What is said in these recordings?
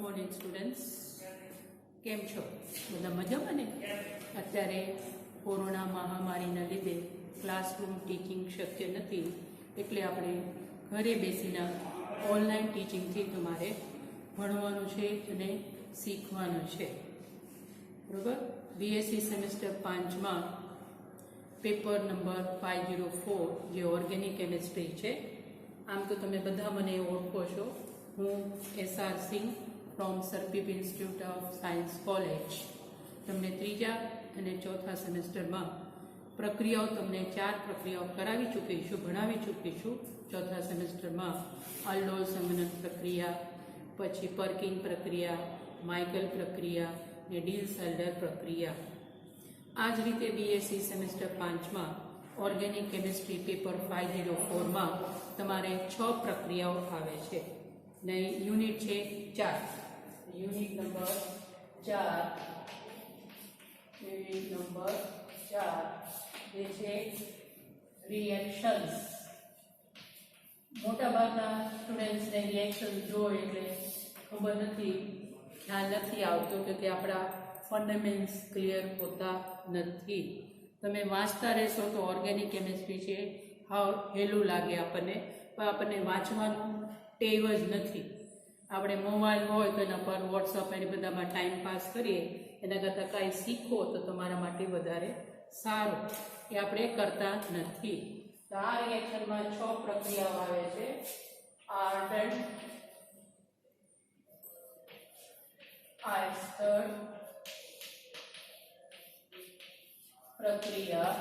Morning students, કેમ છો? બધા મજામાં ને? અત્યારે કોરોના મહામારીના લીધે ક્લાસરૂમ ટીચિંગ શક્ય નથી, એટલે આપણે ઘરે બેસીને ઓનલાઈન ટીચિંગથી તમારે ભણવાનું છે અને શીખવાનું છે, બરાબર? બીએસસી સેમેસ્ટર 5માં પેપર નંબર 504 જે ઓર્ગેનિક કેમિસ્ટ્રી છે. આમ તો તમે બધા મને ઓળખો છો. હું SR Singh from sir PP institute of science college. તમને ત્રીજા અને ચોથા સેમેસ્ટરમાં પ્રક્રિયાઓ, તમને 4 પ્રક્રિયાઓ કરાવી ચૂકીશું, ભણાવી ચૂકીશું. ચોથા સેમેસ્ટરમાં અલ્ડોલ સંઘનન પ્રક્રિયા, પછી પર્કિંગ પ્રક્રિયા, માઇકલ પ્રક્રિયા ને ડીલ-સાલ્ડર પ્રક્રિયા. આ જ રીતે બીએસસી સેમેસ્ટર 5માં ઓર્ગેનિક કેમિસ્ટ્રી પેપર 504માં તમારે 6 પ્રક્રિયાઓ આવે છે ને યુનિટ છે 4. યુનિટ નંબર 4 જે છે રિએક્શન્સ. મોટાભાગના સ્ટુડન્ટ્સને રિએક્શન જોઈએ એટલે ખબર નથી, ખ્યાલ નથી આવતો કે આપણા ફંડામેન્ટ્સ ક્લિયર હોતા નથી. તમે વાંચતા રહેશો તો ઓર્ગેનિક કેમિસ્ટ્રી છે હાવ હેલું લાગે આપણને, પણ આપણને વાંચવાનું ટેવ જ નથી. આપણે મોબાઈલ હોય તો એના પર વોટ્સઅપ એને બધામાં ટાઈમ પાસ કરીએ, એના કરતાં કાંઈ શીખો તો તમારા માટે વધારે સારું. એ આપણે કરતા નથી. તો આ રિએક્શનમાં 6 પ્રક્રિયાઓ આવે છે. આર્ડન્ટ, આઇસ્ટર પ્રક્રિયા.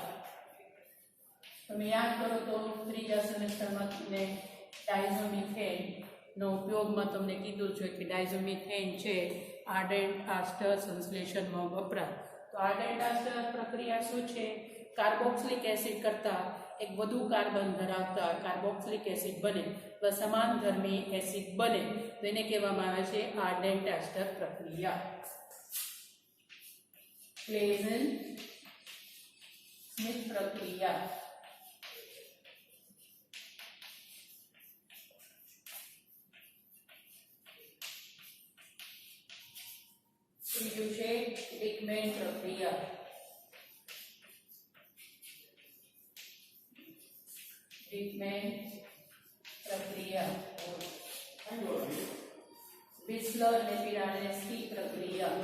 તમે યાદ કરો તો ત્રીજા સેમેસ્ટરમાં તમને ડાયઝોમિથેન નો ઉપયોગમાં તમને કીધું છે કે ડાયઝોમિથેન છે આર્ડન્ટ આસ્ટર સંશ્લેષણમાં વપરાય. તો આર્ડન્ટ આસ્ટર પ્રક્રિયા શું છે? કાર્બોક્સિલિક એસિડ કરતાં એક વધુ કાર્બન ધરાવતા કાર્બોક્સિલિક એસિડ બને તો સમાન ધર્મી એસિડ બને, તો એને કહેવામાં આવે છે આર્ડન્ટ આસ્ટર પ્રક્રિયા. ક્લેઝન સ્મિથ પ્રક્રિયા. ત્રીજું છે ડિકમેન પ્રક્રિયા. ડિકમેન પ્રક્રિયા. વિસ્લર-નેપિરાલેસ્કી પ્રક્રિયા.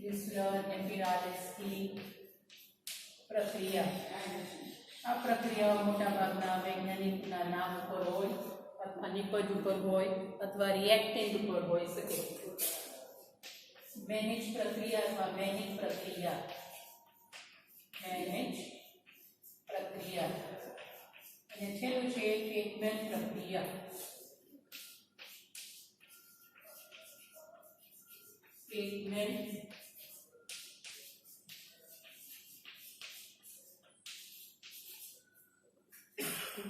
વિસ્લર-નેપિરાલેસ્કી પ્રક્રિયા. આ પ્રક્રિયાઓ મોટાભાગના વૈજ્ઞાનિકના નામ ઉપર હોય, અથવા નિપજ ઉપર હોય, અથવા રિએક્ટેન્ટ ઉપર હોઈ શકે. મેનેજ પ્રક્રિયા અથવા મેનિક પ્રક્રિયા. મેનેજ પ્રક્રિયા. અને છેલ્લું છે કેકમેન પ્રક્રિયા. કેકમેન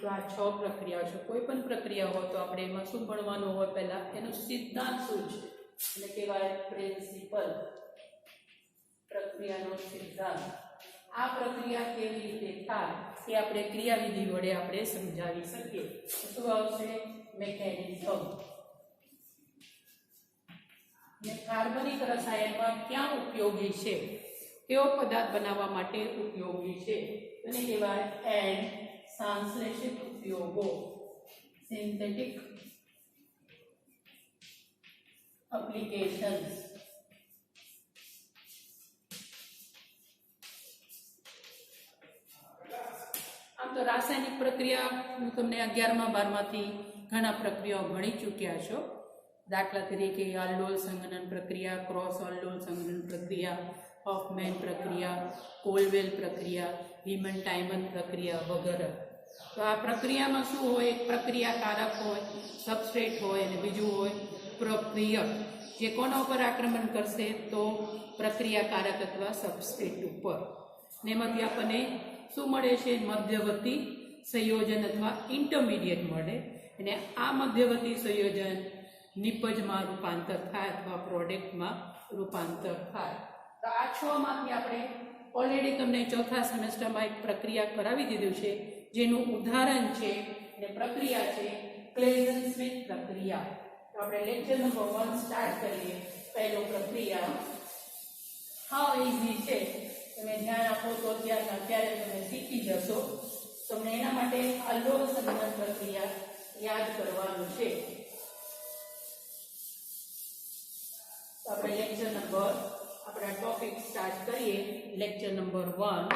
તો આ 6 પ્રક્રિયાઓ છે. કોઈ પણ પ્રક્રિયા હોય તો આપણે એમાં શું ભણવાનું હોય? પહેલા એનો સિદ્ધાંત શું છે, એને કહેવાય પ્રિન્સિપલ. પ્રક્રિયાનો સિદ્ધાંત. આ પ્રક્રિયા કેવી રીતે થાય એ આપણે ક્રિયાવિધિ વડે આપણે સમજાવી શકીએ. શું આવશે? મેકેનિઝમ. ને કાર્બનિક રસાયણમાં ક્યાં ઉપયોગી છે, કેવો પદાર્થ બનાવવા માટે ઉપયોગી છે, એને કહેવાય એન્ડ સંશ્લેષિત ઉપયોગો. Synthetic applications. આમ તો રાસાયણિક પ્રક્રિયા હું તમને 11મા 12માંથી ઘણા પ્રક્રિયાઓ ભણી ચૂક્યા છો. દાખલા તરીકે અલ્ડોલ સંઘનન પ્રક્રિયા, ક્રોસ અલ્ડોલ સંઘનન પ્રક્રિયા, હોફમેન પ્રક્રિયા, કોલવેલ પ્રક્રિયા, વીમન-ટાઇમન પ્રક્રિયા વગેરે. તો આ પ્રક્રિયામાં શું હોય? એક પ્રક્રિયાકારક હોય, સબસ્ટ્રેટ હોય, અને બીજું હોય પ્રક્રિયક. જે કોના ઉપર આક્રમણ કરશે? તો પ્રક્રિયાકારક અથવા સબસ્ટ્રેટ ઉપર. ને એમાંથી આપણને શું મળે છે? મધ્યવર્તી સંયોજન અથવા ઇન્ટરમીડિયેટ મળે. અને આ મધ્યવર્તી સંયોજન નિપજમાં રૂપાંતર થાય અથવા પ્રોડક્ટમાં રૂપાંતર થાય. તો આ 6માંથી આપણે ઓલરેડી તમને ચોથા સેમેસ્ટરમાં એક પ્રક્રિયા કરાવી દીધું છે, જેનું ઉદાહરણ છે અને પ્રક્રિયા છે ક્લેઝન સ્મિથ પ્રક્રિયા. તો આપણે લેક્ચર નંબર 1 સ્ટાર્ટ કરીએ. પહેલો પ્રક્રિયા હાઉ ઇઝી છે, તમે ધ્યાન આપો તો અત્યારે તમે શીખી જશો. તમને એના માટે અલ્લોલ સંગમન પ્રક્રિયા યાદ કરવાનું છે. તો આપણે લેક્ચર નંબર આપણા ટોપિક સ્ટાર્ટ કરીએ. Lecture number 1.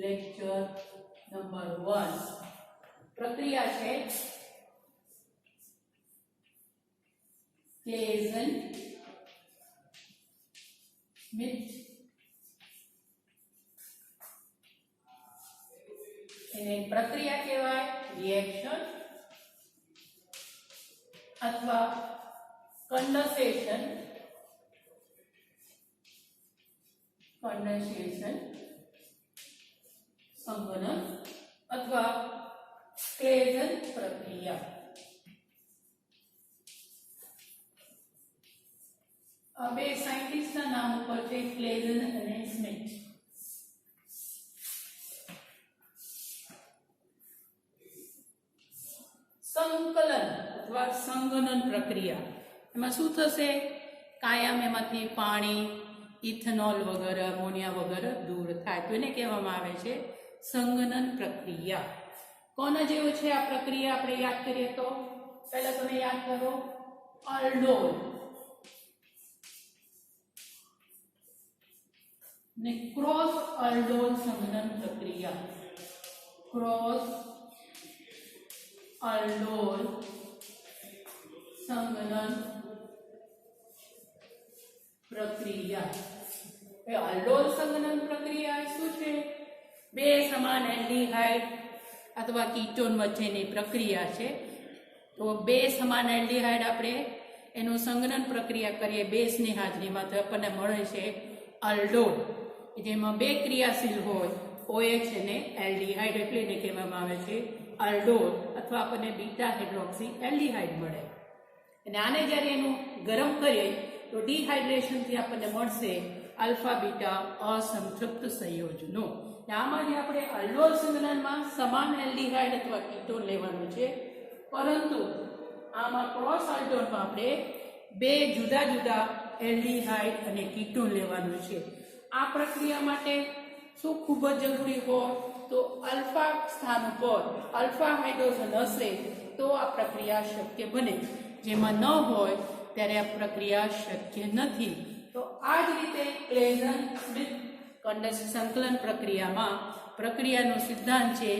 લેક્ચર નંબર 1 પ્રક્રિયા છે ક્લેઝન સ્મિથ. એને પ્રક્રિયા કહેવાય, રિએક્શન અથવા કન્ડન્સેશન સંઘનન અથવા ક્લેઝન પ્રક્રિયા. આ બે સાયન્ટિસ્ટના નામ ઉપર છે, ક્લેઝન અને સ્મિથ. સંકલન અથવા સંઘનન પ્રક્રિયા, એમાં શું થશે? કાયમ એમાંથી પાણી, ઇથેનોલ વગેરે, અમોનિયા વગેરે દૂર થાય, તો એને કહેવામાં આવે છે સંઘનન પ્રક્રિયા. કોના જેવું છે આ પ્રક્રિયા? આપણે યાદ કરીએ તો પહેલા તમે યાદ કરો અલ્ડોલ ને ક્રોસ અલ્ડોલ સંઘનન પ્રક્રિયા. ક્રોસ અલ્ડોલ સંઘનન પ્રક્રિયા. એ અલ્ડોલ સંઘનન પ્રક્રિયા શું છે? બે સમાન એલ્ડિહાઇડ અથવા કીટોન વચ્ચેની પ્રક્રિયા છે. તો બે સમાન એલ્ડિહાઇડ આપણે એનું સંઘનન પ્રક્રિયા કરીએ બેઝની હાજરીમાં, તો આપણને મળે છે અલ્ડોલ, જેમાં બે ક્રિયાશીલ હોય, OH અને એલ્ડિહાઇડ, એટલે એને કહેવામાં આવે છે અલ્ડોલ, અથવા આપણને બીટા હાઇડ્રોક્સી એલ્ડિહાઇડ મળે. અને આને જ્યારે એનું ગરમ કરીએ તો ડિહાઇડ્રેશનથી આપણને મળશે આલ્ફા બીટા અસંતૃપ્ત સંયોજનો. આમાં જે આપણે અલ્ડોલ સંઘનનમાં સમાન એલ્ડિહાઇડ અથવા કીટોન લેવાનું છે, પરંતુ આમાં ક્રોસ અલ્ડોલમાં આપણે બે જુદા જુદા એલ્ડિહાઇડ અને કીટોન લેવાનું છે. આ પ્રક્રિયા માટે શું ખૂબ જ જરૂરી હોય? તો અલ્ફા સ્થાન ઉપર અલ્ફા હાઇડ્રોજન હશે તો આ પ્રક્રિયા શક્ય બને. જેમાં ન હોય ત્યારે આ પ્રક્રિયા શક્ય નથી. તો આ જ રીતે ક્લેઝન સ્મિથ સંકલન પ્રક્રિયામાં પ્રક્રિયાનો સિદ્ધાંત છે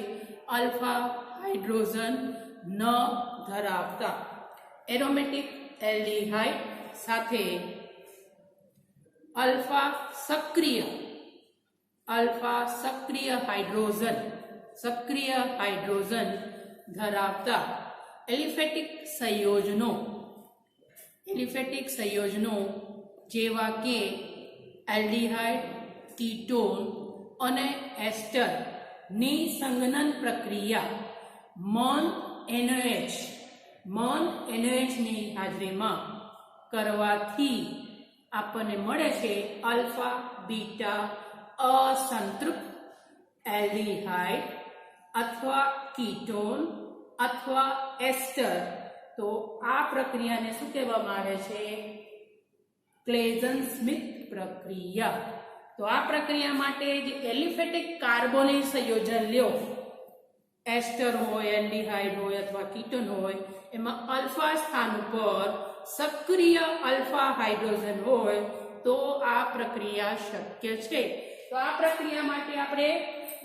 અલ્ફા હાઇડ્રોજન ન ધરાવતા એરોમેટિક એલ્ડિહાઇડ સાથે અલ્ફા સક્રિય હાઇડ્રોજન ધરાવતા એલિફેટિક સંયોજનો જેવા કે એલ્ડિહાઇડ, કીટોન અને એસ્ટર ની સંઘનન પ્રક્રિયા મોન NaOH ની હાજરીમાં કરવાથી આપણને મળે છે આલ્ફા બીટા અસંતૃપ્ત એલ્ડિહાઇડ અથવા કીટોન અથવા એસ્ટર. તો આ પ્રક્રિયાને શું કહેવામાં આવે છે? ક્લેઝન સ્મિથ પ્રક્રિયા. તો આ પ્રક્રિયા માટે જે એલિફેટિક કાર્બોનિલ સંયોજન લ્યો, એસ્ટર હોય, એલ્ડિહાઇડ હોય અથવા કીટોન હોય, એમાં અલ્ફા સ્થાન ઉપર સક્રિય અલ્ફા હાઇડ્રોજન હોય તો આ પ્રક્રિયા શક્ય છે. તો આ પ્રક્રિયા માટે આપણે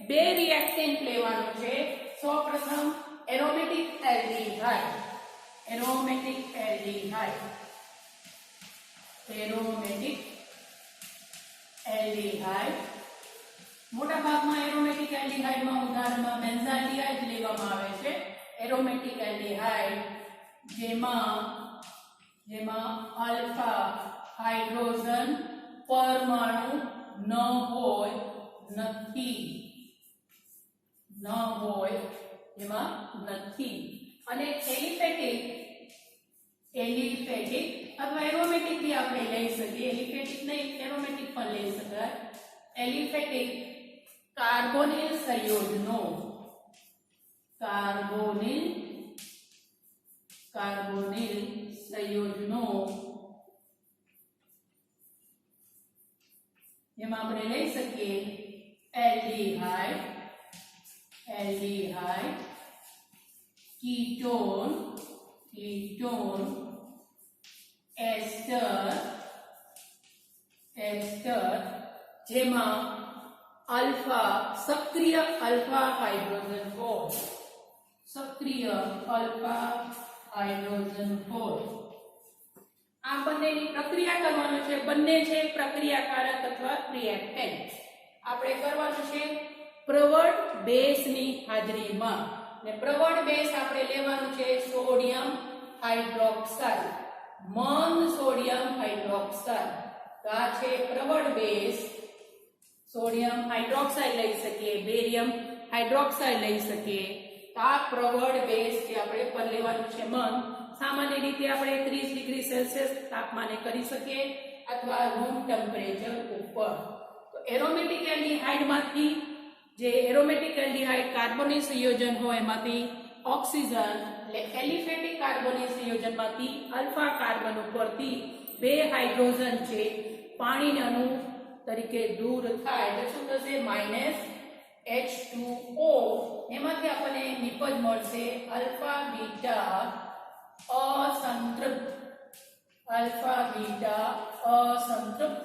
બે રિએક્ટન્ટ લેવાનું છે. સૌપ્રથમ એરોમેટિક એલ્ડિહાઇડ. મોટા ભાગમાં એરોમેટિક એલ્ડિહાઇડમાં ઉદાહરણમાં બેન્ઝાલ્ડિહાઇડ લેવામાં આવે છે. એરોમેટિક એલ્ડિહાઇડ જેમાં આલ્ફા હાઇડ્રોજન પરમાણુ ન હોય એમાં નથી. અને એલિફેટિક अथवा एरोमेटिक भी આપણે લઈ શકીએ, એલિફેટિક નહીં એરોમેટિક પણ લઈ શકાય। એલિફેટિક કાર્બોનિલ સંયોજનો, કાર્બોનિલ સંયોજનો એમાં આપણે લઈ શકીએ એલ્ડીહાઇડ, कीटोन, एस्टर जेमा अल्फा सक्रिय अल्फा हाइड्रोजन હોય આ બંનેની પ્રક્રિયા કરવાનો છે। બંને છે પ્રક્રિયાકારક અથવા રિએક્ટન્ટ। આપણે કરવાનું છે પ્રવળ બેઝની હાજરીમાં, ને પ્રવળ બેઝ આપણે લેવાનું છે સોડિયમ હાઇડ્રોક્સાઇડ, મંદ સોડિયમ હાઇડ્રોક્સાઇડ। તો આ છે પ્રવળ બેઝ। સોડિયમ હાઇડ્રોક્સાઇડ લઈ શકીએ, બેરિયમ હાઇડ્રોક્સાઇડ લઈ શકીએ। તો આ પ્રવળ બેઝ જે આપણે પર લેવાનું છે મંદ। સામાન્ય રીતે આપણે 30 ડિગ્રી સેલ્સિયસ તાપમાને કરી શકીએ અથવા રૂમ ટેમ્પરેચર ઉપર। તો એરોમેટિક એલ્ડિહાઇડમાંથી જે એરોમેટિક એલ્ડિહાઇડ કાર્બોનિલ સંયોજન હોય એમાંથી ઓક્સિજન એટલે એલિફેટિક કાર્બોનિલ સંયોજનમાંથી અલ્ફા કાર્બન ઉપરથી બે હાઇડ્રોજન છે પાણીના અણુ તરીકે દૂર થાય એટલે શું થશે -H2O। એમાંથી આપણને નિપજ મળશે અલ્ફા બીટા असंतृप्त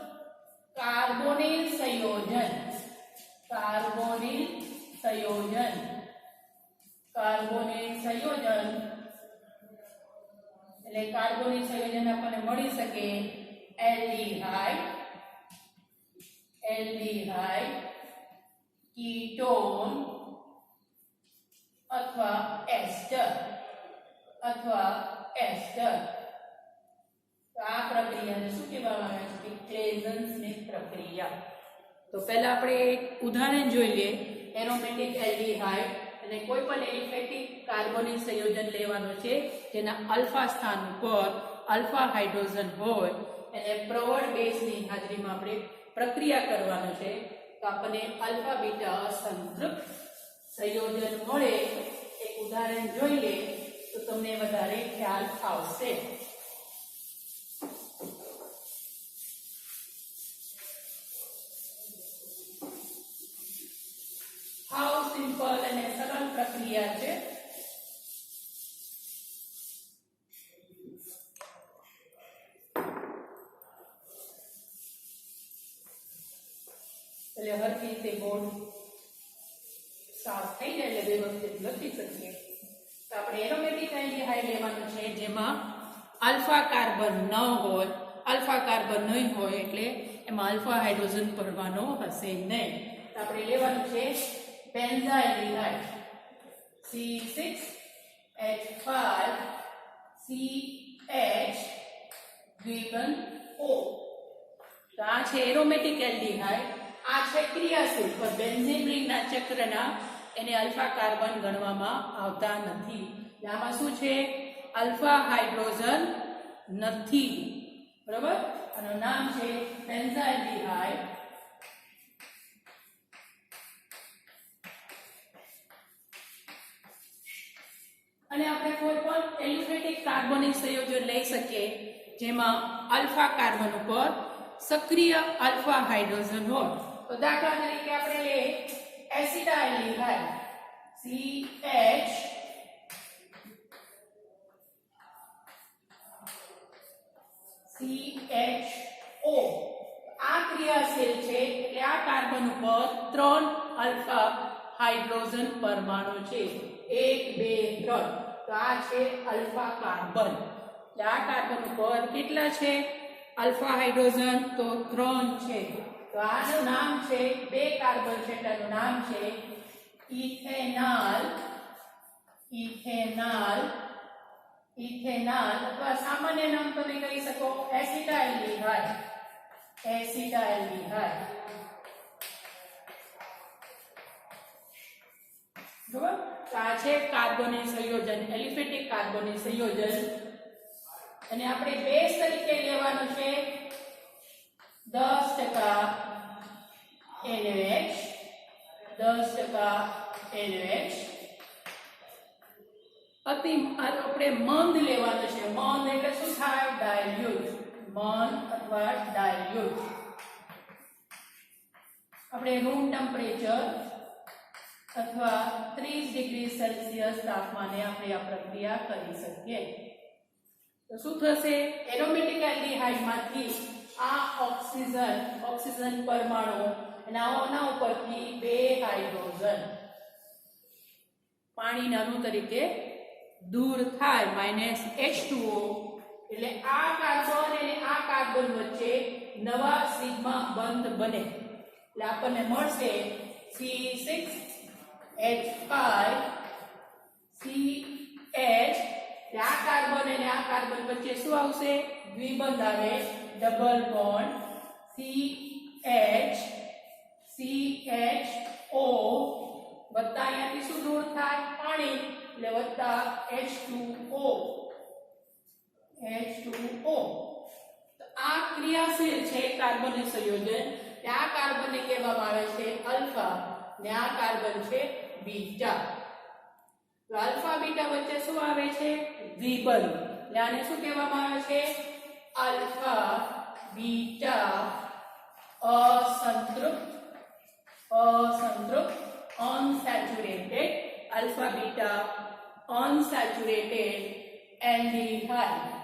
कार्बोनिल संयोजन એટલે કાર્બોનિલ સંયોજન આપણને મળી શકે એલ્ડિહાઇડ, કીટોન અથવા એસ્ટર। તો આ પ્રક્રિયાને શું કહેવામાં આવે છે? ક્લેઝન્સની પ્રક્રિયા। તો પહેલા આપણે એક ઉદાહરણ જોઈ લઈએ એરોમેટિક એલ્ડિહાઇડ અને કોઈ પણ એલિફેટિક કાર્બોનિલ સંયોજન લેવાનું છે જેના અલ્ફા સ્થાન ઉપર અલ્ફા હાઇડ્રોજન હોય અને પ્રવળ બેઝની હાજરીમાં આપણે પ્રક્રિયા કરવાનું છે। તો આપણને અલ્ફા બીટા અસંતૃપ્ત સંયોજન મળે। એક ઉદાહરણ જોઈ લે તો તમને વધારે ખ્યાલ આવશે। હાઉ સિમ્પલ અને સરળ પ્રક્રિયા છે। એટલે હરખી રીતે બોર્ડ સાફ થઈ જાય એટલે વ્યવસ્થિત લખી શકીએ। તો આપણે એરોમેટિક એલ્ડિહાઇડ લેવાનું છે જેમાં અલ્ફા કાર્બન ન હોય, અલ્ફા કાર્બન નહીં હોય એટલે એમાં અલ્ફા હાઇડ્રોજન ભરવાનો હશે નહીં। તો આપણે લેવાનું છે બેન્ઝાઇલડિહાઇડ C6H5CH2O। તો આ છે એરોમેટિક એલ્ડિહાઇડ, આ છે ક્રિયાશીલ પણ બેન્ઝીન રિંગના ચક્રના એને અલ્ફા કાર્બન ગણવામાં આવતા નથી। આમાં શું છે? અલ્ફા હાઇડ્રોજન નથી, બરાબર? આનું નામ છે બેન્ઝાઇલડિહાઇડ। અને આપણે કોઈ પણ એલિફેટિક કાર્બોનિલ સંયોજન લઈ શકીએ જેમાં અલ્ફા કાર્બન ઉપર સક્રિય અલ્ફા હાઇડ્રોજન હોય। તો દાખલા તરીકે આપણે લઈએ એસિટાઇલડિહાઇડ CHO। આ ક્રિયાશીલ છે એટલે આ કાર્બન ઉપર 3 અલ્ફા હાઇડ્રોજન પરમાણુ છે, 1 2 3। તો આ છે અલ્ફા કાર્બન। એટલે આ કાર્બન ઉપર કેટલા છે અલ્ફા હાઇડ્રોજન? તો 3 છે। તો આનું નામ છે, 2 કાર્બન છે તેનું નામ છે ઇથેનॉल અથવા સામાન્ય નામ તમે કહી શકો એસિટાઇલડિહાઇડ। બરાબર? તો આ છે કાર્બોનિલ સંયોજન, એલિફેટિક કાર્બોનિલ સંયોજન અને આપણે બેઝ તરીકે લેવાનું છે 10% NaOH 10% NaOH આપણે મંદ લેવાનું છે મંદ એટલે શું થાય ડાયલ્યુટ મંદ અથવા ડાયલ્યુટ આપણે રૂમ ટેમ્પરેચર અથવા 30 ડિગ્રી સેલ્સિયસ તાપમાને આપણે આ પ્રક્રિયા કરી શકીએ તો શું થશે એરોમેટિક એલ્ડિહાઇડમાંથી આ ઓક્સિજન પરમાણુ અને આના ઉપરથી બે હાઇડ્રોજન પાણીના અણુ તરીકે દૂર થાય -H2O એટલે આ કાર્બન અને આ કાર્બન વચ્ચે નવા સિગ્મા બંધ બને એટલે આપણને મળશે C6H5 CH આ કાર્બન અને આ કાર્બન વચ્ચે શું આવશે દ્વિબંધ આવે ડબલ બોન્ડ CH CHO વત્તા અહીંયાથી શું દૂર થાય પાણી એટલે વત્તા H2O તો આ ક્રિયાશીલ છે કાર્બનનું સંયોજન આ કાર્બનને કહેવામાં આવે છે આલ્ફા ને આ કાર્બન છે બીટા તો આલ્ફા બીટા વચ્ચે શું આવે છે દ્વિબંધ એટલે આને શું કહેવામાં આવે છે આલ્ફા બીટા અસંતૃપ્ત unsaturated alpha beta unsaturated aldehyde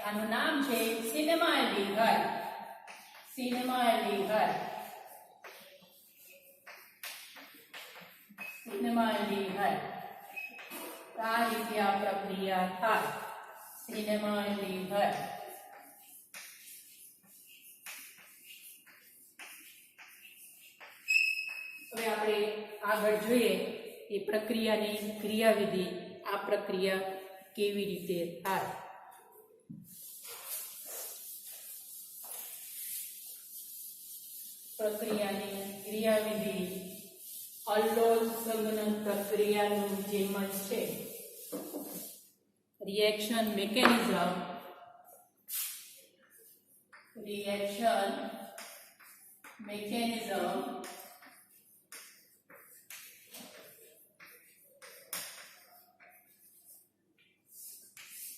આનું નામ છે cinnamaldehyde આ રીતે આ પ્રક્રિયા થાય cinnamaldehyde હવે આપણે આગળ જોઈએ એ પ્રક્રિયાની ક્રિયાવિધિ આ પ્રક્રિયા કેવી રીતે થાય પ્રક્રિયાની ક્રિયાવિધિ અલ્લોલ સંઘનન પ્રક્રિયાનું જેમ જ છે રિએક્શન મિકેનિઝમ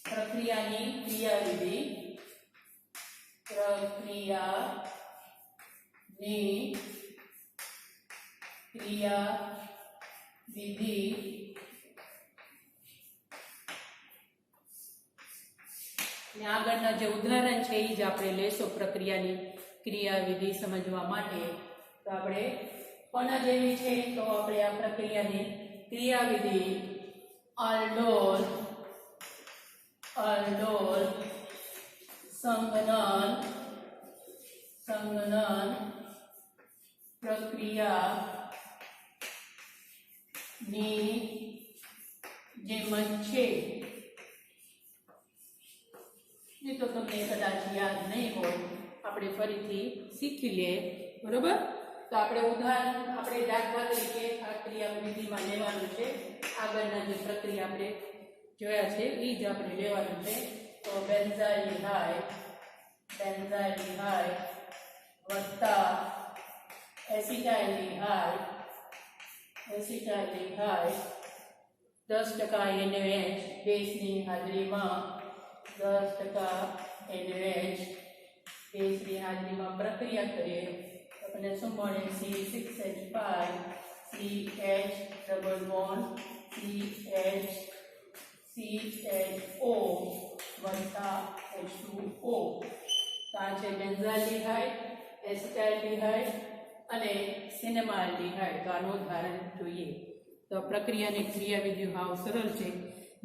પ્રક્રિયાની ક્રિયાવિધિ આગળના જે ઉદાહરણ છે એ જ આપણે લેશું પ્રક્રિયાની ક્રિયાવિધિ સમજવા માટે તો આપણે કોના જેવી છે તો આપણે આ પ્રક્રિયાની ક્રિયાવિધિ અલ્ડોલ સંઘનન પ્રક્રિયાની જેમ જ છે એ તો તમને કદાચ યાદ નહીં હોય આપણે ફરીથી શીખી લઈએ બરોબર તો આપણે ઉદાહરણ આપણે દાખલા તરીકે આ ક્રિયાવિધિમાં લેવાનું છે આગળના જે પ્રક્રિયા આપણે જોયા છે એ જ આપણે લેવાનું છે તો બેન્ઝાઇલડિહાઇડ વત્તા એસિટાઇલડિહાઇડ 10% NaOH બેઝની હાજરીમાં 10% NaOH બેઝની હાજરીમાં પ્રક્રિયા કરીએ તો આપણને શું મળે C6H5 CH double bond CHO વત્તા H2O તો આ છે બેન્ઝાઇલડિહાઇડ એસિટાઇલડિહાઇડ અને સિનેમાલ્ડિહાઇડ તો આનું ઉદાહરણ જોઈએ તો પ્રક્રિયાની ક્રિયાવિધિ હાવ સરળ છે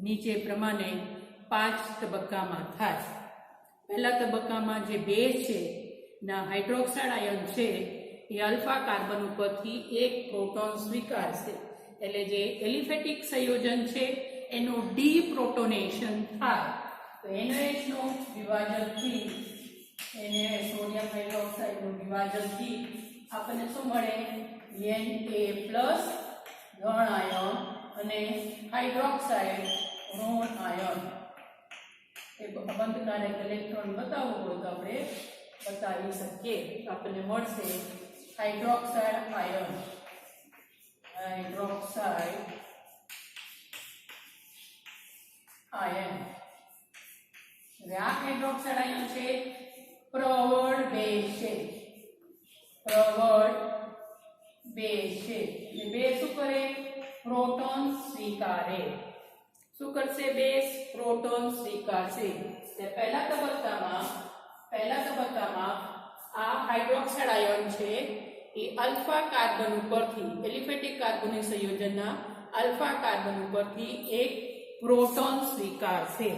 નીચે પ્રમાણે 5 તબક્કામાં થાય પહેલા તબક્કામાં જે બેઝ છે ના હાઇડ્રોક્સાઇડ આયન છે એ આલ્ફા કાર્બન ઉપરથી એક પ્રોટોન સ્વીકારશે એટલે જે એલિફેટિક સંયોજન છે એનું ડીપ્રોટોનેશન થાય તો NaOH નું વિભાજનથી સોડિયમ હાઇડ્રોક્સાઇડનું વિભાજનથી આપણને શું મળે Na+ ધન આયન અને હાઇડ્રોક્સાઇડ ઋણ આયન એ બંધકારક ઇલેક્ટ્રોન બતાવવું હોય તો આપણે બતાવી શકીએ. આપણને મળશે હાઇડ્રોક્સાઇડ આયન, હાઇડ્રોક્સાઇડ આયન. હવે આ હાઇડ્રોક્સાઇડ આયન છે પ્રવળ બેઝ છે, પ્રવળ બેઝ છે. એટલે બેઝ શું કરે? પ્રોટોન સ્વીકારે. શું કરશે? બેઝ પ્રોટોન સ્વીકારશે. એટલે પહેલા તબક્કામાં આ હાઇડ્રોક્સાઇડ આયન છે એ આલ્ફા કાર્બન ઉપરથી એલિફેટિક કાર્બોનિક સંયોજનના આલ્ફા કાર્બન ઉપરથી એક પ્રોટોન સ્વીકારશે.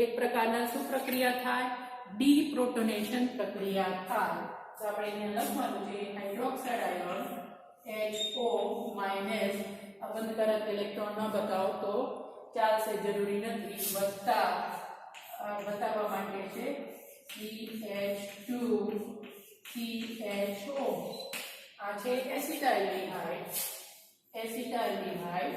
એક પ્રકારના શું પ્રક્રિયા થાય? ડીપ્રોટોનેશન પ્રક્રિયા થાય. તો આપણે અહીંયા લખવાનું છે હાઇડ્રોક્સાઇડ આયન HO માઇનસ બંધકારક ઇલેક્ટ્રોન ન બતાવો તો ચાલશે, જરૂરી નથી. બતાવવા માટે છે CH2CHO. આ છે એસિટાઇલડિહાઇડ, એસિટાઇલડિહાઇડ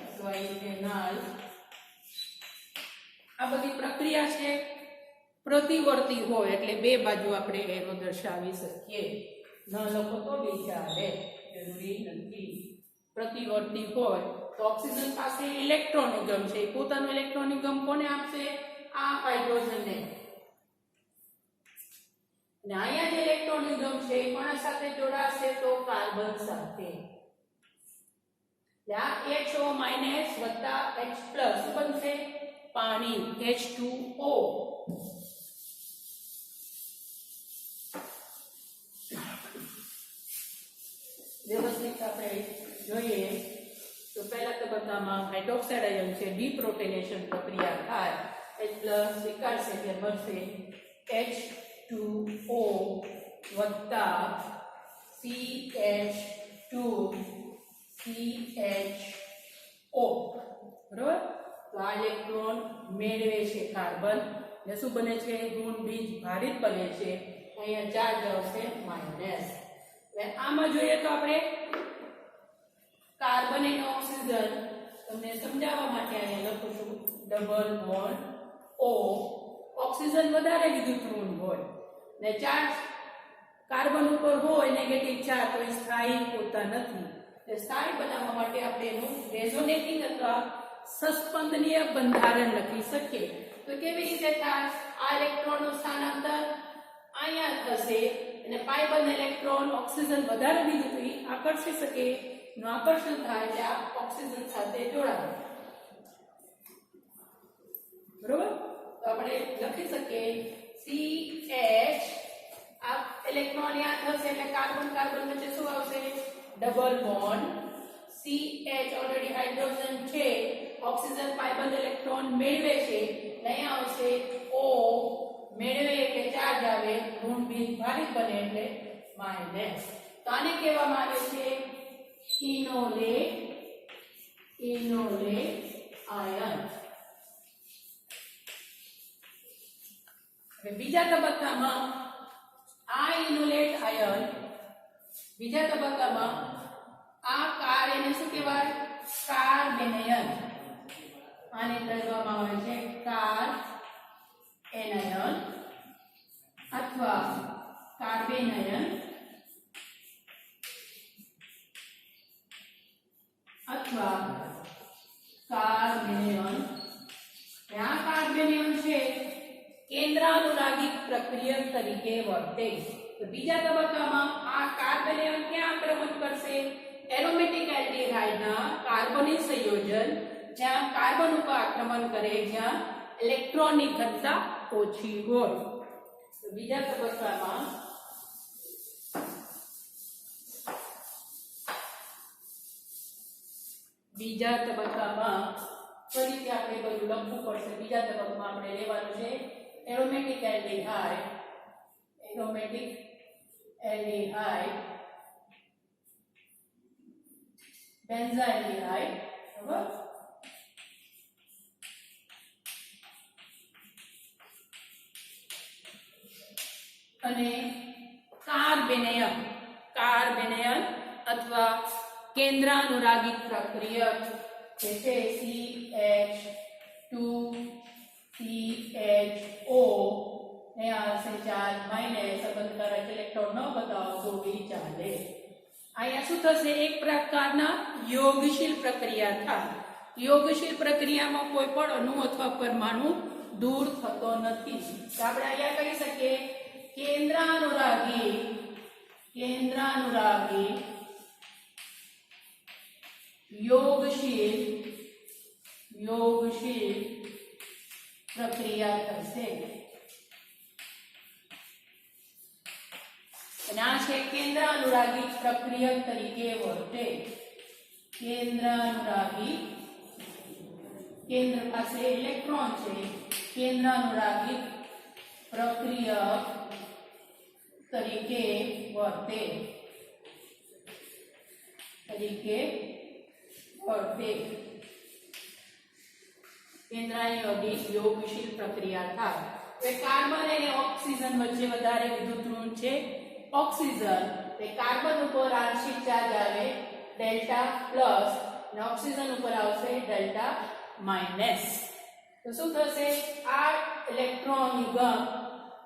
અથવા ઇથેનોલ. આ બધી પ્રક્રિયા છે પ્રતિવર્તી હોય એટલે બે બાજુ આપણે એનો દર્શાવી શકીએ. ન લખો તો વિચારે, જરૂરી નથી. પ્રતિવર્તી હોય તો ઓક્સિજન પાસે ઇલેક્ટ્રોનિઝમ છે, પોતાનું ઇલેક્ટ્રોનિઝમ કોને આપશે? આ હાઇડ્રોજનને. અને અહીંયા જે ઇલેક્ટ્રોનિઝમ છે કોના સાથે જોડાશે? તો કાર્બન સાથે. આ HO માઇનસ વત્તા H પ્લસ શું બનશે? પાણી, H2O. વ્યવસ્થિત આપણે જોઈએ તો પહેલા તબક્કામાં હાઇડ્રોક્સાઇડ આયન છે ડીપ્રોટોનેશન પ્રક્રિયા થાય, H પ્લસ સ્વીકારશે એટલે મળશે H2O વત્તા CH2CHO. બરોબર? તો આ ઇલેક્ટ્રોન મેળવે છે કાર્બન ને શું બને છે? ઋણ બીજ ભારિત બને છે. અહીંયા ચાર્જ આવશે માઇનસ. હવે આમાં જોઈએ તો આપણે કાર્બન અને ઓક્સિજન તમને સમજાવવા માટે અહીંયા લખું છું ડબલ બોન્ડ O. ઓક્સિજન વધારે વિદ્યુત ઋણ હોય ને ચાર્જ કાર્બન ઉપર હોય નેગેટિવ ચાર્જ, તો એ સ્થાયી હોતા નથી. એટલે સ્થાયી બનાવવા માટે આપણે એનું રેઝોનેટિંગ અથવા સસ્પંદનીય બંધારણ લખી શકીએ. તો કેવી રીતે થાય? આ ઇલેક્ટ્રોનનું સ્થાનાંતર અહીંયા થશે અને પાઈ બંધ ઇલેક્ટ્રોન ઓક્સિજન વધારે વિદ્યુત આકર્ષી શકે, નું આકર્ષણ થાય એટલે આ ઓક્સિજન સાથે જોડાય. બરોબર? તો આપણે લખી શકીએ CH, આ ઇલેક્ટ્રોન અહીંયા થશે એટલે કાર્બન કાર્બન વચ્ચે શું આવશે? Double bond. CH already hydrogen છે, ઓક્સિજન પાઈ બંધ ઇલેક્ટ્રોન મેળવે છે, અહીંયા આવશે O. મેળવે એટલે ચાર્જ આવે, ઋણ બીજ ભારિત બને એટલે માઇનસ. તો આને કહેવામાં આવે છે ઇનોલેટ આયન. હવે બીજા તબક્કામાં આ ઇનોલેટ આયન, બીજા તબક્કામાં આ કાર્યને શું કહેવાય? કાર્બેનયન. આને કહેવામાં આવે છે કાર્બેનયન અથવા કાર્બેનયન અથવા કાર્બેનયન. આ કાર્બેનયન છે કેન્દ્રાનુરાગિક પ્રક્રિયા તરીકે વર્તે. તો બીજા તબક્કામાં આ કાર્બેનયન ક્યાં આક્રમણ કરશે? એરોમેટિક એલ્ડિહાઇડના કાર્બનિક સંયોજન જ્યાં કાર્બન ઉપર આક્રમણ કરે, જ્યાં ઇલેક્ટ્રોનની ઘનતા ઓછી હોય. તો બીજા તબક્કામાં ફરીથી આપણે બધું લખવું પડશે. બીજા તબક્કામાં આપણે લેવાનું છે એરોમેટિક એલ્ડિહાઇડ, બેન્ઝાઇલડિહાઇડ. બરાબર? અને કાર્બેનયન अथवा केंद्रानुरागी प्रक्रियक जैसे CH2CHO यहाँ से चार्ज माइनस संबंधकारक इलेक्ट्रॉन न बताओ तो भी चाले। અહીંયા શું થશે? એક પ્રકારના યોગશીલ પ્રક્રિયા થાય। યોગશીલ પ્રક્રિયામાં કોઈ પણ અણુ અથવા પરમાણુ દૂર થતો નથી। તો આપણે અહીંયા કહી શકીએ કેન્દ્રાનુરાગી યોગશીલ પ્રક્રિયા થશે। અને આ છે કેન્દ્રાનુરાગી પ્રક્રિયક તરીકે વર્તે। કેન્દ્રાનુરાગી केंद्र પાસે ઇલેક્ટ્રોન છે, કેન્દ્રાનુરાગી પ્રક્રિયક તરીકે વર્તે। કેન્દ્રાનુરાગી યોગશીલ પ્રક્રિયા થાય। હવે કાર્બન અને ઓક્સિજન વચ્ચે વધારે વિદ્યુત ઋણ છે। ऑक्सीजन पे कार्बन ऊपर आंशिक चार्ज आवे डेल्टा प्लस ने ऑक्सीजन ऊपर आवशे डेल्टा माइनस। तो शुं थशे? आ इलेक्ट्रॉन युग्म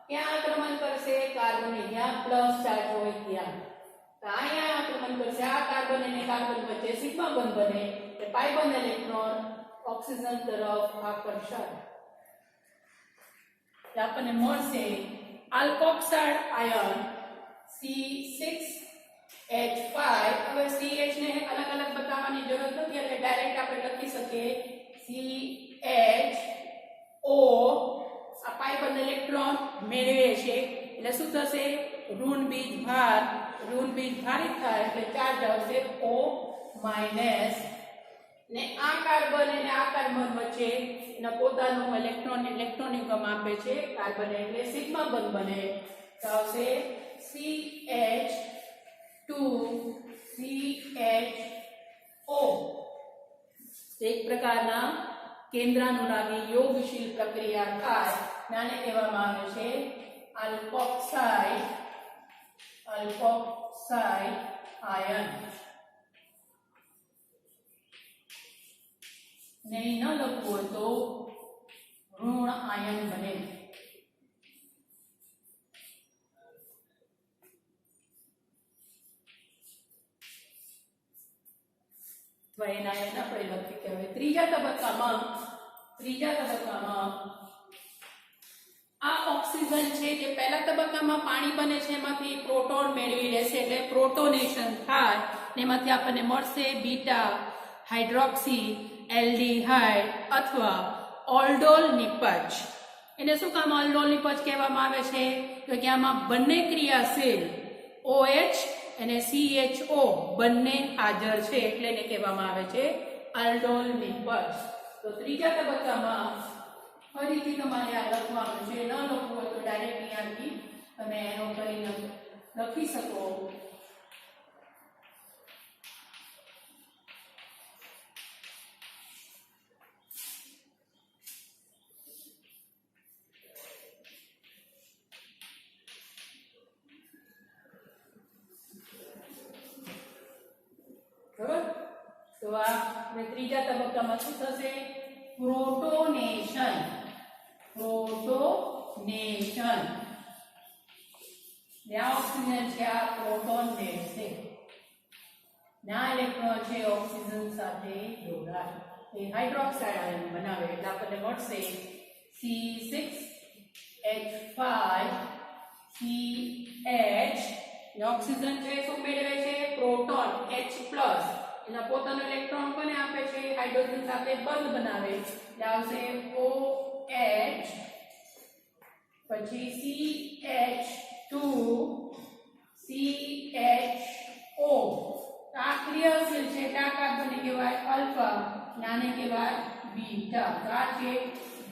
क्या आक्रमण करशे? कार्बन ने ज्यां प्लस चार्ज होय त्यां तो अहींया आक्रमण करशे। आ कार्बन अने कार्बन वच्चे सिग्मा बंध बने એટલે पाई बंध इलेक्ट्रॉन ऑक्सीजन तरफ आकर्षण आपने मळशे अल्कोक्साइड आयन C6H5। હવે CH ने अलग अलग बतावવાની જરૂર નથી એટલે ડાયરેક્ટ આપણે લખી શકીએ CHO। આ પાઈ બંધ ઇલેક્ટ્રોન મેળવે છે એટલે શું થશે? ઋણ બીજ ભારિત થાય એટલે ચાર્જ આવશે O- ને આ કાર્બન અને આ કાર્બન વચ્ચે એના પોતાનો ઇલેક્ટ્રોન યુગ્મ આપે છે કાર્બન એટલે સિગ્મા બંધ બને તો આવશે CH2CHO। एक प्रकारना केंद्रानुरागी योगशील प्रक्रिया थाय नाने कहेवामां आवे छे अल्कोक्साइड आयन। नहीं न लखवू होय तो ऋण आयन बने। ત્રીજા તબક્કામાં આ ઓક્સિજન છે જે પહેલા તબક્કામાં પાણી બને છે એમાંથી પ્રોટોન મેળવી લેશે એટલે પ્રોટોનેશન થાય ને એમાંથી આપણને મળશે બીટા હાઇડ્રોક્સી એલ્ડિહાઇડ અથવા ઓલ્ડોલ નિપજ। એને શું કામ ઓલ્ડોલ નિપજ કહેવામાં આવે છે? તો કે આમાં બંને ક્રિયાશીલ OH અને CHO બંને હાજર છે એટલે એને કહેવામાં આવે છે અલ્ડોલ નિપજ। તો ત્રીજા તબક્કામાં ફરીથી તમારે આ લખવાનું છે। ન લખવું હોય તો ડાયરેક્ટ અહીંયાથી તમે એનો કરીને લખી શકો। बराबर? तो आ त्रीजा तबक्कामां शुं थशे? प्रोटोनेशन ने ऑक्सीजन छे आ प्रोटोन मेळवशे ने आ इलेक्ट्रॉन छे ऑक्सीजन साथे जोडाय ए हाइड्रोक्साइड आयन बनावे એટલે આપણને મળશે C6H5CH ને ઓક્સિજન છે શું મેળવે છે? પ્રોટોન H+ એના પોતાનો ઇલેક્ટ્રોન કોને આપે છે? હાઇડ્રોજન સાથે બંધ બનાવે એટલે આવશે OH પછી CH2CHO। આ ક્રિયાશીલ છે એટલે આ કાર્બનને કહેવાય અલ્ફા અને આને કહેવાય બીટા। તો આ છે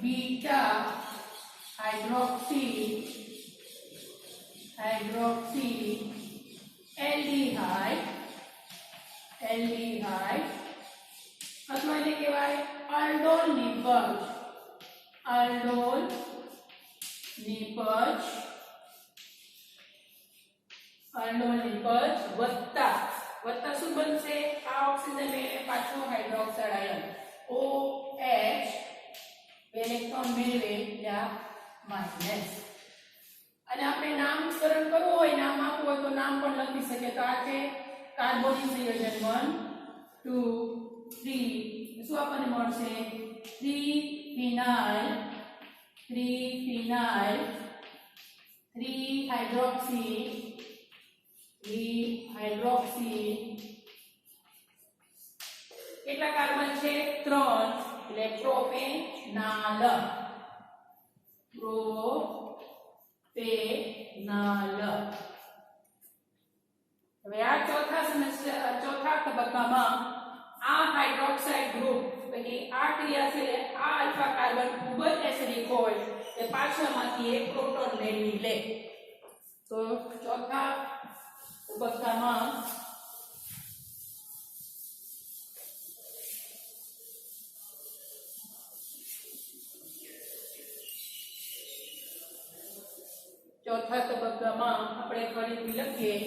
બીટા હાઇડ્રોક્સી एल्डिहाइड अथवा એને કહેવાય અલ્ડોલ નિપજ વત્તા વત્તા શું બનશે? આ ઓક્સિજન લઈને પાછો હાઇડ્રોક્સાઇડ આયન OH ઇલેક્ટ્રોન મેળવે એટલે માઇનસ. અને આપણે નામકરણ કરવું હોય, નામ આપવું હોય તો નામ પણ લખી શકીએ. તો આ છે કાર્બોનિક સંયોજન 1 2 3. શું આપણને મળશે? 3 ફિનાઇલ 3 હાઇડ્રોક્સી. કેટલા કાર્બન છે? 3 એટલે પ્રોપેનાલ. હવે આ ચોથા તબક્કામાં આ હાઇડ્રોક્સાઇડ ગ્રુપ એટલે આ ક્રિયા છે, આ આલ્ફા કાર્બન ખૂબ જ એસિડિક હોય તે પાછળમાંથી એક પ્રોટોન મેળવી લે. તો ચોથા તબક્કામાં આપણે ફરીથી લખીએ.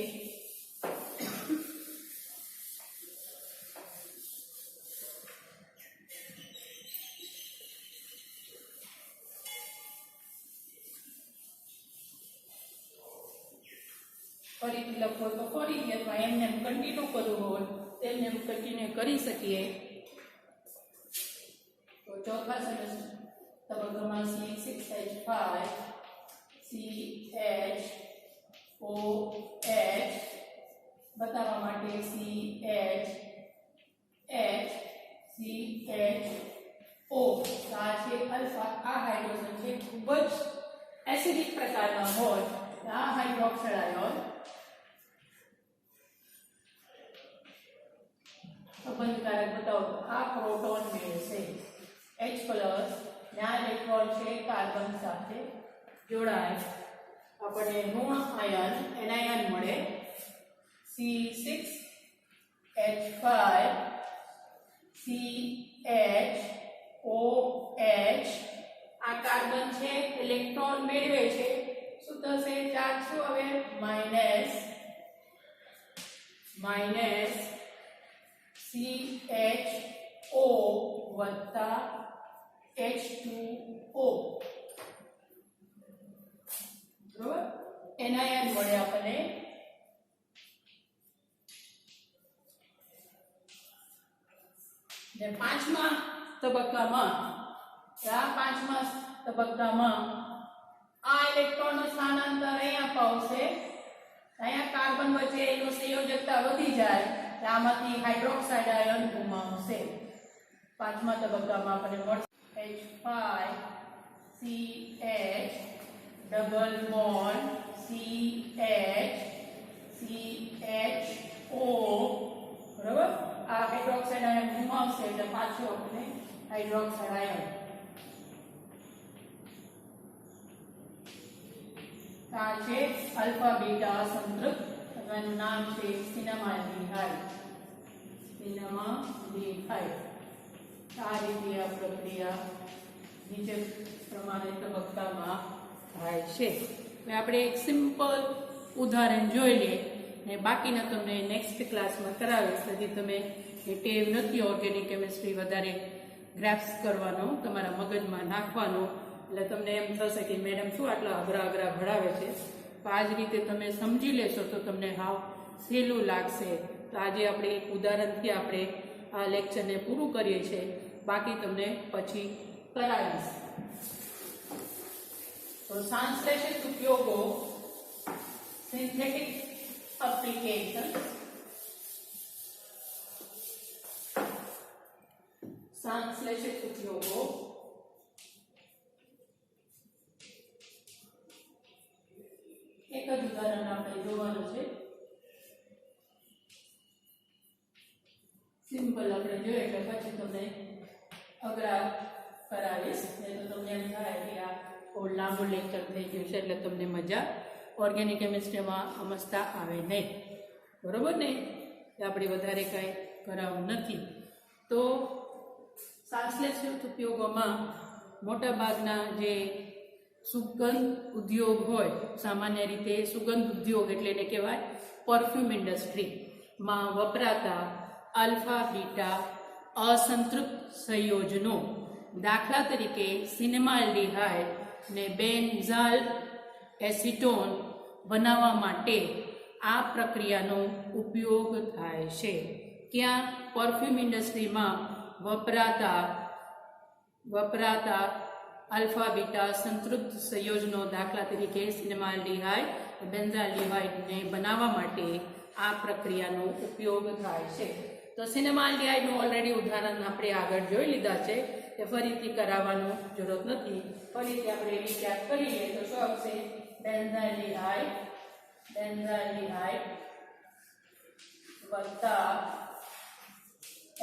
ફરીથી લખો તો ફરીથી, અથવા એમને કન્ટિન્યુ કરવું હોય તેમને કન્ટિન્યુ કરી શકીએ. તો ચોથા તબક્કામાં C6H5 CHOH બતાવવા માટે CHO. આ છે અલ્ફા. આ હાઇડ્રોજન છે ખૂબ જ એસિડિક પ્રકારના હોય. આ હાઇડ્રોક્સાઇડ આયન સંબંધકારક બતાવો તો આ પ્રોટોન મેળવશે H+, ના ઇલેક્ટ્રોન છે કાર્બન સાથે જોડાય, આપણને ઋણ આયન એનાયન મળે C6H5 CHOH. આ કાર્બન છે ઇલેક્ટ્રોન મેળવે છે. શું થશે? ચાર્જ શું હવે? માઇનસ CHO વત્તા H2O. બરોબર? એનાયન મળે આપણને. ને પાંચમા તબક્કામાં આ ઇલેક્ટ્રોનનું સ્થાનાંતર અહીંયા પાવશે. અહીંયા કાર્બન વચ્ચે એનું સંયોજકતા વધી જાય, આમાંથી હાઇડ્રોક્સાઇડ આયન ગુમાવશે. પાંચમા તબક્કામાં આપણને મળશે H5 CH double bond CHO. બરાબર? આ હાઇડ્રોક્સાઇડ આયન ગુમાવશે એટલે પાછું આપણે હાઇડ્રોક્સાઇડ આયન. આ છે આલ્ફા બીટા સંતૃપ્ત, એનું નામ છે સિનેમાલ્ડિહાઇડ. આ રીતે આ પ્રક્રિયા નીચે પ્રમાણે તબક્કામાં થાય છે. આપણે એક સિમ્પલ ઉદાહરણ જોઈ લઈએ ને બાકીના તમને નેક્સ્ટ ક્લાસમાં કરાવીશ. હજી તમે એ ટેવ નથી ઓર્ગેનિક કેમિસ્ટ્રી વધારે ગ્રાફ્સ કરવાનો, તમારા મગજમાં નાખવાનો, એટલે તમને એમ થશે કે મેડમ શું આટલા અઘરા ભણાવે છે. તો આ જ રીતે તમે સમજી લેશો તો તમને હાવ સહેલું લાગશે. તો આજે આપણે એક ઉદાહરણથી આપણે આ લેક્ચરને પૂરું કરીએ છીએ. બાકી તમને પછી કરાવીશ. તો સંશ્લેષિત ઉપયોગો, સિન્થેટિક એપ્લિકેશન. સંશ્લેષિત ઉપયોગો એક જ ઉદાહરણ આપણે જોવાનું છે. સિમ્પલ આપણે જોઈએ એટલે પછી તમને અઘરા કરાવીશ. નહીં તો તમને એમ થાય કે આ લાંબુ લેક્ચર થઈ ગયું છે એટલે તમને મજા ઓર્ગેનિક કેમિસ્ટ્રીમાં સમજતા આવે નહીં. બરોબર ને? આપણે વધારે કાંઈ કરાવવું નથી. તો સંશ્લેષિત ઉપયોગોમાં મોટાભાગના જે સુગંધ ઉદ્યોગ હોય, સામાન્ય રીતે સુગંધ ઉદ્યોગ એટલે એને કહેવાય પરફ્યુમ ઇન્ડસ્ટ્રી. માં વપરાતા આલ્ફા બીટા અસંતૃપ્ત સંયોજનો, દાખલા તરીકે સિનેમાલ્ડિહાઇડ ને બેન્ઝાલ એસિટોન બનાવવા માટે આ પ્રક્રિયાનો ઉપયોગ થાય છે. ક્યાં? પરફ્યુમ ઇન્ડસ્ટ્રીમાં વપરાતા આલ્ફા બીટા સંતૃપ્ત સંયોજનો, દાખલા તરીકે સિનેમાલ્ડિહાઇડ બેન્ઝાલ્ડિહાઇડને બનાવવા માટે આ પ્રક્રિયાનો ઉપયોગ થાય છે. તો સિનેમાલ્ડિહાઇડનું ઓલરેડી ઉદાહરણ આપણે આગળ જોઈ લીધા છે, તે ફરીથી કરાવવાનું જરૂરત નથી. ફરીથી આપણે વિચાર કરીએ તો શું આવશે? બેન્ઝાલ્ડિહાઇડ વત્તા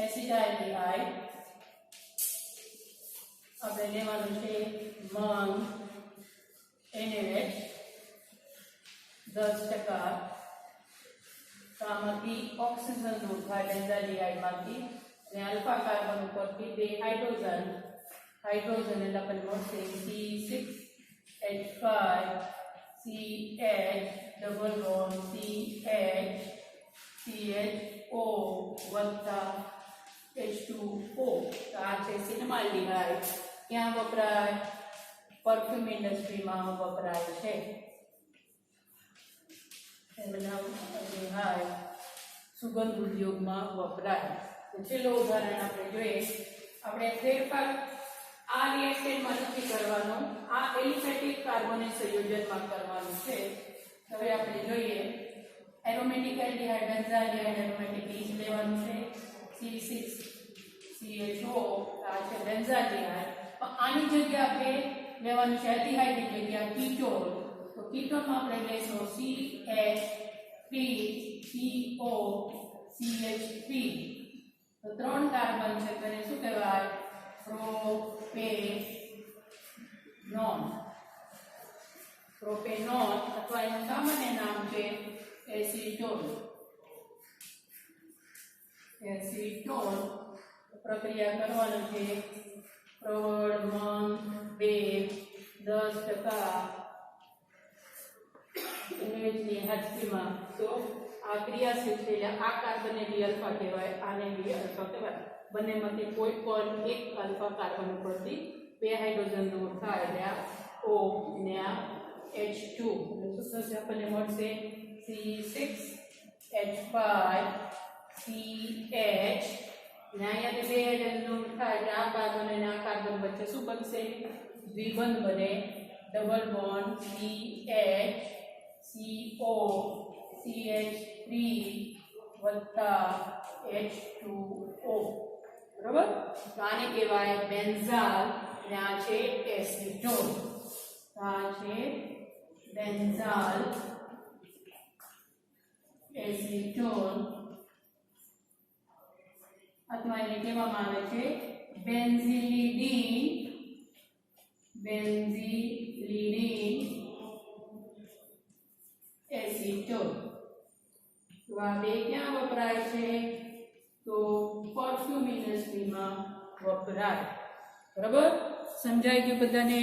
એસિટાલ્ડિહાઇડ આપણે લેવાનું છે મંગ NaOH 10%. આમાંથી ઓક્સિજન દૂર થાય બેન્ઝાલ્ડિહાઇડમાંથી, અને આલ્ફા કાર્બન ઉપરથી બે હાઇડ્રોજન એટલે આપણને મળશે C6H5 CH double bond CHO વત્તા H2O. તો આ છે સિનેમાલ્ડિહાઇડ. ક્યાં વપરાય? પરફ્યુમ ઇન્ડસ્ટ્રીમાં વપરાય છે. સુગંધ ઉદ્યોગમાં વપરાય. છેલ્લું ઉદાહરણ આપણે જોઈએ. આપણે ફેરફાર આ રિએક્ટન્ટમાં નથી કરવાનો, આ એલિફેટિક કાર્બોનેટ સંયોજનમાં કરવાનું છે. હવે આપણે જોઈએ એરોમેટિક એલ્ડિહાઇડ બેન્ઝાલ્ડિહાઇડ એરોમેટિક ઇચ લેવાનું છે C6CHO. આ છે બેન્ઝાલ્ડિહાઇડ. આની જગ્યા આપણે લેવાનું છે એલ્ડિહાઇડની જગ્યા કીટોન. તો કીટોનમાં આપણે લેશું CH3CO CH3. તો 3 કાર્બન છે, તો એને શું કહેવાય? પ્રોપેનોન અથવા એનું સામાન્ય નામ છે એસિટોન. પ્રક્રિયા કરવાનું છે પ્રવળ મંગ 2 10% ની હાજરીમાં. તો આ ક્રિયાશીલ છે એટલે આ કાર્બનને ડી આલ્ફા કહેવાય, આને ડી આલ્ફા કહેવાય. બંનેમાંથી કોઈ પણ એક આલ્ફા કાર્બન ઉપરથી બે હાઇડ્રોજન દૂર થાય એટલે આ O ને આ H2 એટલે શું થશે? આપણને મળશે C6H5 CH ને અહીંયાથી બે હાઇડ્રોજન દૂર થાય એટલે આ કાર્બન અને આ કાર્બન વચ્ચે શું બનશે? દ્વિબંધ બને. ડબલ બોન્ડ CHCO CH3 વત્તા H2O. બરાબર? તો આને કહેવાય બેન્ઝાલ અને આ છે એસિટોન. આ છે બેન્ઝાલ એસિટોન અથવા એને કહેવામાં આવે છે બેન્ઝિલિડીન એસિટોન. તો આ બે ક્યાં વપરાય છે? તો પરફ્યુમ ઇન્ડસ્ટ્રીમાં વપરાય. બરાબર? સમજાઈ ગયું બધાને?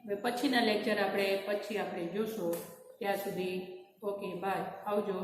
હવે પછીના લેક્ચર આપણે જોશું. ત્યાં સુધી ઓકે બાય, આવજો.